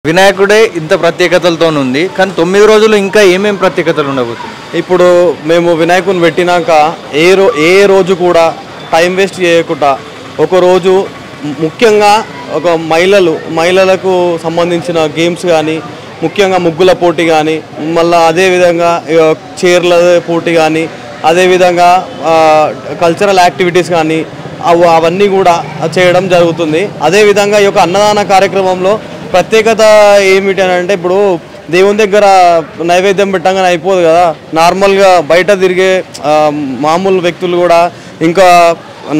వినాయకుడే ఇంత ప్రత్యేకతలతో ఉంది కానీ 9 రోజులు ఇంకా ఏమేం ప్రత్యేకతలు ఉండబోతుంది. ఇప్పుడు మేము వినాయకుని పెట్టినాక ఏ రోజు కూడా టైం వేస్ట్ చేయకుండా ఒక రోజు ముఖ్యంగా ఒక మహిళలకు సంబంధించిన గేమ్స్ కానీ, ముఖ్యంగా ముగ్గుల పోటీ కానీ, మళ్ళీ అదేవిధంగా చైర్ల పోటీ కానీ, అదేవిధంగా కల్చరల్ యాక్టివిటీస్ కానీ అవన్నీ కూడా చేయడం జరుగుతుంది. అదేవిధంగా ఈ యొక్క అన్నదాన కార్యక్రమంలో ప్రత్యేకత ఏమిటి అని అంటే, ఇప్పుడు దేవుని దగ్గర నైవేద్యం పెట్టంగానే అయిపోదు కదా, నార్మల్గా బయట తిరిగే మామూలు వ్యక్తులు కూడా, ఇంకా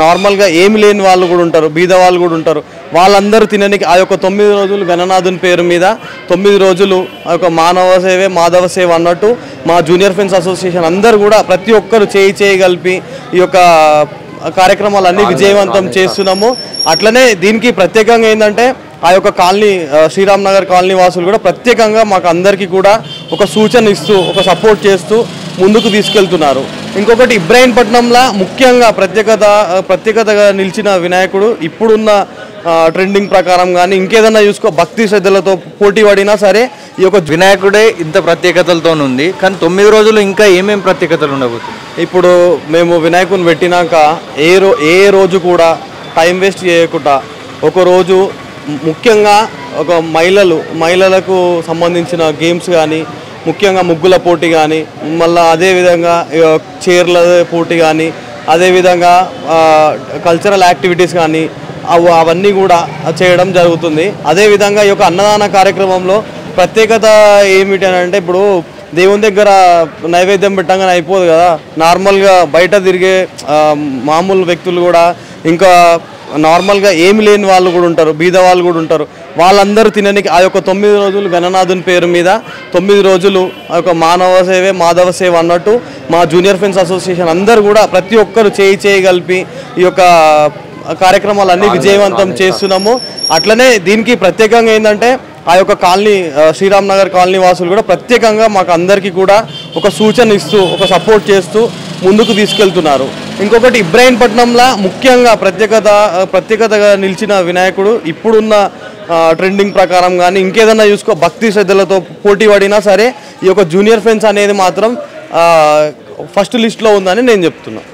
నార్మల్గా ఏమి లేని వాళ్ళు కూడా ఉంటారు, బీద వాళ్ళు కూడా ఉంటారు. వాళ్ళందరూ తినడానికి ఆ యొక్క 9 రోజులు గణనాథుని పేరు మీద 9 రోజులు ఆ యొక్క మానవ సేవే మాధవ సేవ అన్నట్టు మా జూనియర్ ఫ్రెండ్స్ అసోసియేషన్ అందరూ కూడా ప్రతి ఒక్కరు చేయి కలిపి ఈ యొక్క కార్యక్రమాలన్నీ విజయవంతం చేస్తున్నాము. అట్లనే దీనికి ప్రత్యేకంగా ఏంటంటే, ఆ యొక్క కాలనీ శ్రీరామ్ నగర్ కాలనీ వాసులు కూడా ప్రత్యేకంగా మాకు అందరికీ కూడా ఒక సూచన ఇస్తూ, ఒక సపోర్ట్ చేస్తూ ముందుకు తీసుకెళ్తున్నారు. ఇంకొకటి, ఇబ్రాహీంపట్నంలో ముఖ్యంగా ప్రత్యేకతగా నిలిచిన వినాయకుడు ఇప్పుడున్న ట్రెండింగ్ ప్రకారం కానీ ఇంకేదన్నా చూసుకో, భక్తి శ్రద్ధలతో పోటీ పడినా సరే ఈ యొక్క వినాయకుడే ఇంత ప్రత్యేకతలతో ఉంది కానీ 9 రోజులు ఇంకా ఏమేం ప్రత్యేకతలు ఉండబోతుంది. ఇప్పుడు మేము వినాయకుని పెట్టినాక ఏ రోజు కూడా టైం వేస్ట్ చేయకుండా ఒక రోజు ముఖ్యంగా ఒక మహిళలకు సంబంధించిన గేమ్స్ కానీ, ముఖ్యంగా ముగ్గుల పోటీ కానీ, మళ్ళీ అదేవిధంగా చైర్ల పోటీ కానీ, అదేవిధంగా కల్చరల్ యాక్టివిటీస్ కానీ అవన్నీ కూడా చేయడం జరుగుతుంది. అదేవిధంగా ఈ యొక్క అన్నదాన కార్యక్రమంలో ప్రత్యేకత ఏమిటి అని అంటే, ఇప్పుడు దేవుని దగ్గర నైవేద్యం పెట్టంగానే అయిపోదు కదా, నార్మల్గా బయట తిరిగే మామూలు వ్యక్తులు కూడా, ఇంకా నార్మల్గా ఏమి లేని వాళ్ళు కూడా ఉంటారు, బీద వాళ్ళు కూడా ఉంటారు. వాళ్ళందరూ తినడానికి ఆ యొక్క 9 రోజులు గణనాథుని పేరు మీద 9 రోజులు ఆ యొక్క మానవ సేవే మాధవ సేవ అన్నట్టు మా జూనియర్ ఫ్రెండ్స్ అసోసియేషన్ అందరూ కూడా ప్రతి ఒక్కరు చేయి కలిపి ఈ యొక్క కార్యక్రమాలన్నీ విజయవంతం చేస్తున్నాము. అట్లనే దీనికి ప్రత్యేకంగా ఏంటంటే, ఆ యొక్క కాలనీ శ్రీరామ్ నగర్ కాలనీ వాసులు కూడా ప్రత్యేకంగా మాకు అందరికీ కూడా ఒక సూచన ఇస్తూ, ఒక సపోర్ట్ చేస్తూ ముందుకు తీసుకెళ్తున్నారు. ఇంకొకటి, ఇబ్రాహీంపట్నంలో ముఖ్యంగా ప్రత్యేకతగా నిలిచిన వినాయకుడు ఇప్పుడున్న ట్రెండింగ్ ప్రకారం కానీ ఇంకేదన్నా చూసుకో, భక్తి శ్రద్ధలతో పోటీ పడినా సరే ఈ యొక్క జూనియర్ ఫ్రెండ్స్ అనేది మాత్రం ఫస్ట్ లిస్ట్లో ఉందని నేను చెప్తున్నాను.